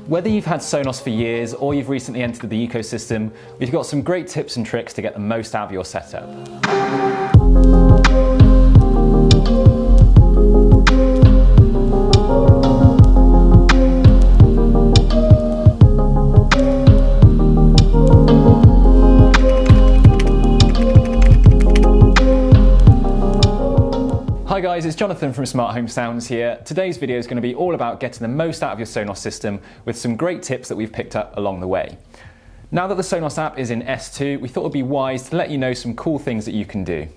Whether you've had Sonos for years or you've recently entered the ecosystem, we've got some great tips and tricks to get the most out of your setup. Hi guys, it's Jonathan from Smart Home Sounds here. Today's video is going to be all about getting the most out of your Sonos system with some great tips that we've picked up along the way. Now that the Sonos app is in S2, we thought it would be wise to let you know some cool things that you can do.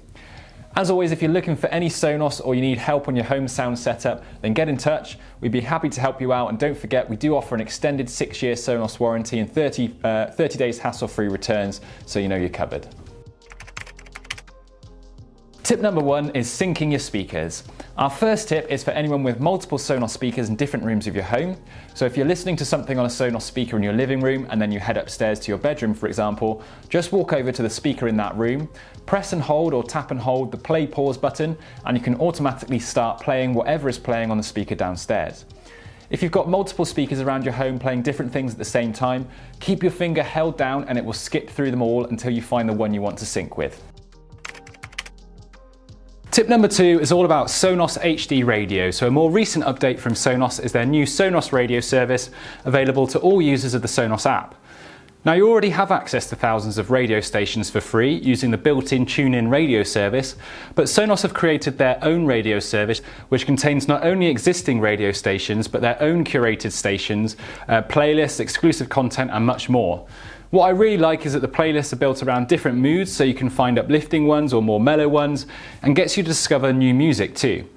As always, if you're looking for any Sonos or you need help on your home sound setup, then get in touch. We'd be happy to help you out, and don't forget we do offer an extended 6-year Sonos warranty and 30 days hassle-free returns, so you know you're covered. Tip number 1 is syncing your speakers. Our first tip is for anyone with multiple Sonos speakers in different rooms of your home. So if you're listening to something on a Sonos speaker in your living room and then you head upstairs to your bedroom, for example, just walk over to the speaker in that room, press and hold or tap and hold the play pause button, and you can automatically start playing whatever is playing on the speaker downstairs. If you've got multiple speakers around your home playing different things at the same time, keep your finger held down and it will skip through them all until you find the one you want to sync with. Tip number 2 is all about Sonos HD Radio. So a more recent update from Sonos is their new Sonos Radio service, available to all users of the Sonos app. Now, you already have access to thousands of radio stations for free using the built-in tune-in radio service, but Sonos have created their own radio service which contains not only existing radio stations but their own curated stations, playlists, exclusive content and much more. What I really like is that the playlists are built around different moods, so you can find uplifting ones or more mellow ones, and gets you to discover new music too.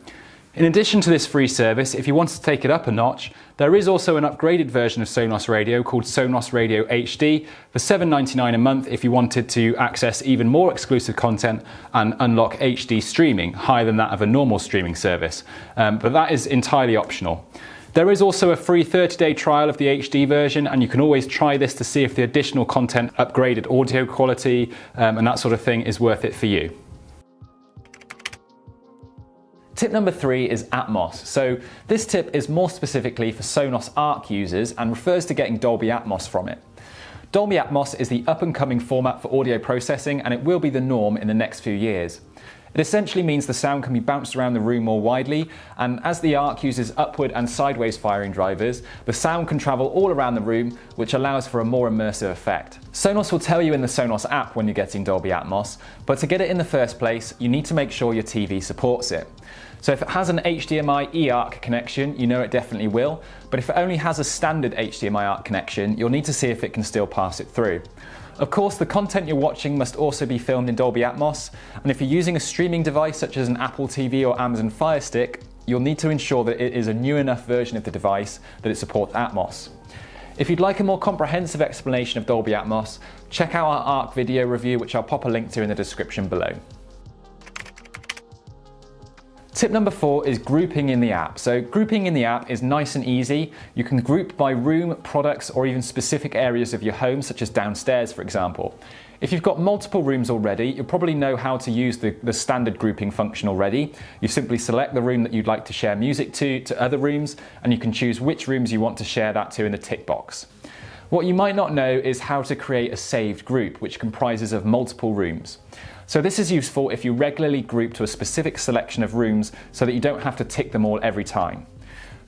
In addition to this free service, if you want to take it up a notch, there is also an upgraded version of Sonos Radio called Sonos Radio HD for $7.99 a month if you wanted to access even more exclusive content and unlock HD streaming, higher than that of a normal streaming service. But that is entirely optional. There is also a free 30-day trial of the HD version, and you can always try this to see if the additional content, upgraded audio quality and that sort of thing is worth it for you. Tip number 3 is Atmos. So this tip is more specifically for Sonos Arc users and refers to getting Dolby Atmos from it. Dolby Atmos is the up-and-coming format for audio processing, and it will be the norm in the next few years. It essentially means the sound can be bounced around the room more widely, and as the Arc uses upward and sideways firing drivers, the sound can travel all around the room, which allows for a more immersive effect. Sonos will tell you in the Sonos app when you're getting Dolby Atmos, but to get it in the first place, you need to make sure your TV supports it. So if it has an HDMI eARC connection, you know it definitely will, but if it only has a standard HDMI ARC connection, you'll need to see if it can still pass it through. Of course, the content you're watching must also be filmed in Dolby Atmos, and if you're using a streaming device such as an Apple TV or Amazon Fire Stick, you'll need to ensure that it is a new enough version of the device that it supports Atmos. If you'd like a more comprehensive explanation of Dolby Atmos, check out our Arc video review, which I'll pop a link to in the description below. Tip number 4 is grouping in the app. So grouping in the app is nice and easy. You can group by room, products, or even specific areas of your home, such as downstairs, for example. If you've got multiple rooms already, you'll probably know how to use the standard grouping function already. You simply select the room that you'd like to share music to other rooms, and you can choose which rooms you want to share that to in the tick box. What you might not know is how to create a saved group, which comprises of multiple rooms. So this is useful if you regularly group to a specific selection of rooms so that you don't have to tick them all every time.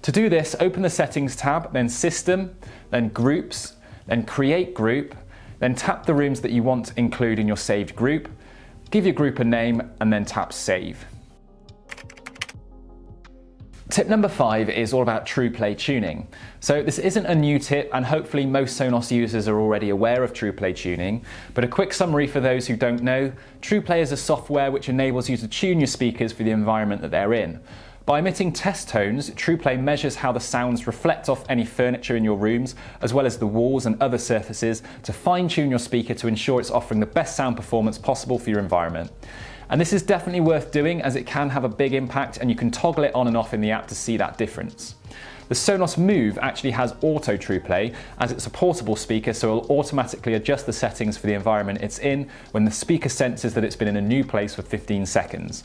To do this, open the Settings tab, then System, then Groups, then Create Group, then tap the rooms that you want to include in your saved group, give your group a name, and then tap Save. Tip number 5 is all about Trueplay Tuning. So this isn't a new tip, and hopefully most Sonos users are already aware of Trueplay Tuning, but a quick summary for those who don't know: Trueplay is a software which enables you to tune your speakers for the environment that they're in. By emitting test tones, Trueplay measures how the sounds reflect off any furniture in your rooms, as well as the walls and other surfaces, to fine-tune your speaker to ensure it's offering the best sound performance possible for your environment. And this is definitely worth doing, as it can have a big impact, and you can toggle it on and off in the app to see that difference. The Sonos Move actually has auto Trueplay, as it's a portable speaker, so it'll automatically adjust the settings for the environment it's in when the speaker senses that it's been in a new place for 15 seconds.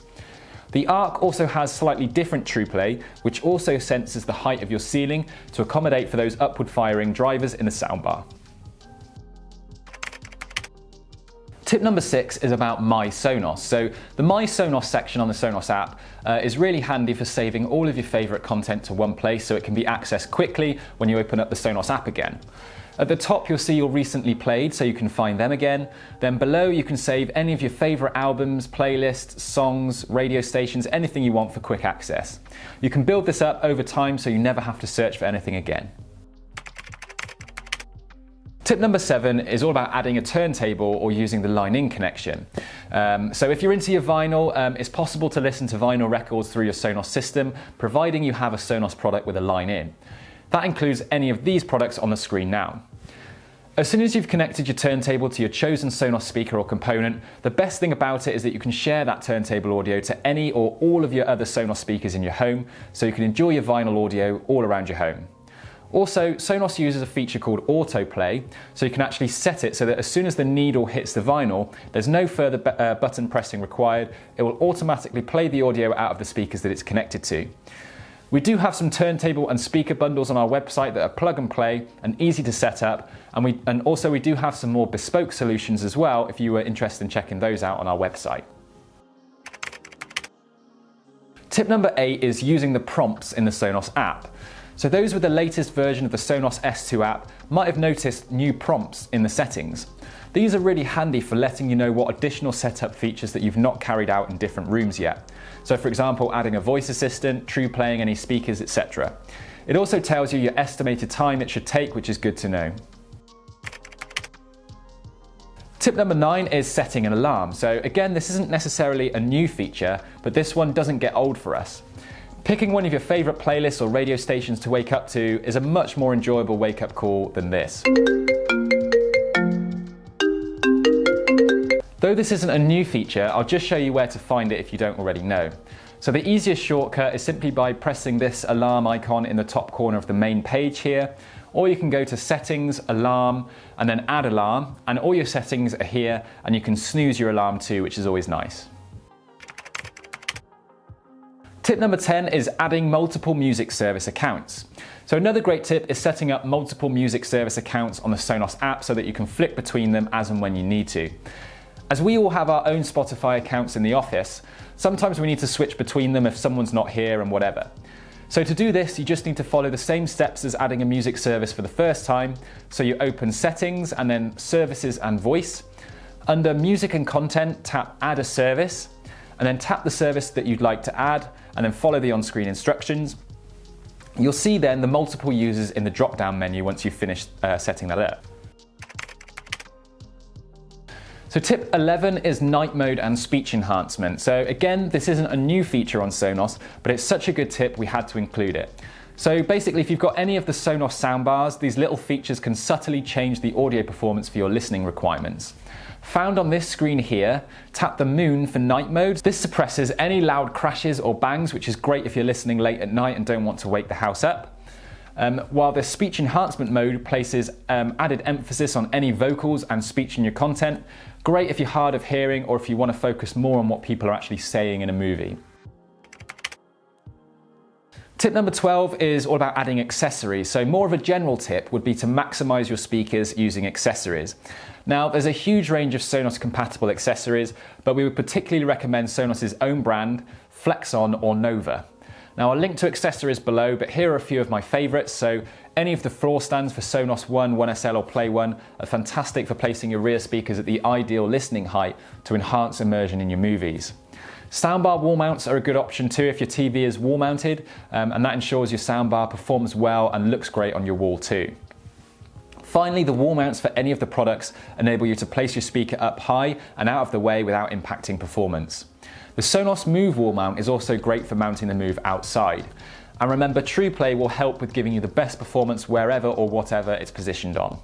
The Arc also has slightly different Trueplay, which also senses the height of your ceiling to accommodate for those upward firing drivers in the soundbar. Tip number 6 is about My Sonos. So the My Sonos section on the Sonos app is really handy for saving all of your favourite content to one place so it can be accessed quickly when you open up the Sonos app again. At the top you'll see your recently played, so you can find them again. Then below you can save any of your favourite albums, playlists, songs, radio stations, anything you want for quick access. You can build this up over time so you never have to search for anything again. Tip number 7 is all about adding a turntable or using the line-in connection. So if you're into your vinyl, it's possible to listen to vinyl records through your Sonos system, providing you have a Sonos product with a line-in. That includes any of these products on the screen now. As soon as you've connected your turntable to your chosen Sonos speaker or component, the best thing about it is that you can share that turntable audio to any or all of your other Sonos speakers in your home, so you can enjoy your vinyl audio all around your home. Also, Sonos uses a feature called autoplay, so you can actually set it so that as soon as the needle hits the vinyl, there's no further button pressing required. It will automatically play the audio out of the speakers that it's connected to. We do have some turntable and speaker bundles on our website that are plug and play and easy to set up, and also we do have some more bespoke solutions as well if you were interested in checking those out on our website. Tip number 8 is using the prompts in the Sonos app. So those with the latest version of the Sonos S2 app might have noticed new prompts in the settings. These are really handy for letting you know what additional setup features that you've not carried out in different rooms yet. So for example, adding a voice assistant, Trueplaying any speakers, etc. It also tells you your estimated time it should take, which is good to know. Tip number 9 is setting an alarm. So again, this isn't necessarily a new feature, but this one doesn't get old for us. Picking one of your favourite playlists or radio stations to wake up to is a much more enjoyable wake-up call than this. Though this isn't a new feature, I'll just show you where to find it if you don't already know. So the easiest shortcut is simply by pressing this alarm icon in the top corner of the main page here, or you can go to Settings, Alarm, and then Add Alarm, and all your settings are here, and you can snooze your alarm too, which is always nice. Tip number 10 is adding multiple music service accounts. So another great tip is setting up multiple music service accounts on the Sonos app so that you can flick between them as and when you need to. As we all have our own Spotify accounts in the office, sometimes we need to switch between them if someone's not here and whatever. So to do this, you just need to follow the same steps as adding a music service for the first time. So you open Settings and then Services and Voice. Under Music and Content, tap Add a Service, and then tap the service that you'd like to add, and then follow the on-screen instructions. You'll see then the multiple users in the drop-down menu once you've finished setting that up. So tip 11 is night mode and speech enhancement. So again, this isn't a new feature on Sonos, but it's such a good tip we had to include it. So basically, if you've got any of the Sonos soundbars, these little features can subtly change the audio performance for your listening requirements. Found on this screen here, tap the moon for night mode. This suppresses any loud crashes or bangs, which is great if you're listening late at night and don't want to wake the house up. While the speech enhancement mode places added emphasis on any vocals and speech in your content. Great if you're hard of hearing or if you want to focus more on what people are actually saying in a movie. Tip number 12 is all about adding accessories. So more of a general tip would be to maximize your speakers using accessories. Now, there's a huge range of Sonos compatible accessories, but we would particularly recommend Sonos's own brand, Flexon or Nova. Now, I'll link to accessories below, but here are a few of my favorites. So any of the floor stands for Sonos One, One SL or Play One are fantastic for placing your rear speakers at the ideal listening height to enhance immersion in your movies. Soundbar wall mounts are a good option too if your TV is wall mounted, and that ensures your soundbar performs well and looks great on your wall too. Finally, the wall mounts for any of the products enable you to place your speaker up high and out of the way without impacting performance. The Sonos Move wall mount is also great for mounting the Move outside. And remember, Trueplay will help with giving you the best performance wherever or whatever it's positioned on.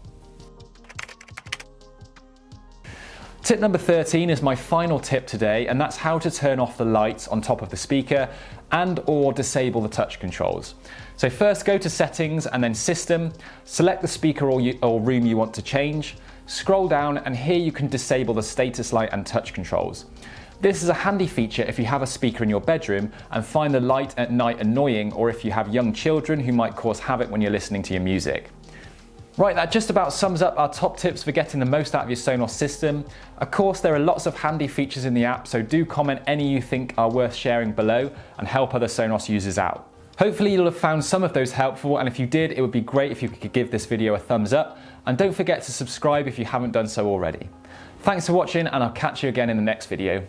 Tip number 13 is my final tip today, and that's how to turn off the lights on top of the speaker and or disable the touch controls. So first go to Settings and then System, select the speaker or room you want to change, scroll down and here you can disable the status light and touch controls. This is a handy feature if you have a speaker in your bedroom and find the light at night annoying, or if you have young children who might cause havoc when you're listening to your music. Right, that just about sums up our top tips for getting the most out of your Sonos system. Of course, there are lots of handy features in the app, so do comment any you think are worth sharing below and help other Sonos users out. Hopefully you'll have found some of those helpful, and if you did, it would be great if you could give this video a thumbs up, and don't forget to subscribe if you haven't done so already. Thanks for watching, and I'll catch you again in the next video.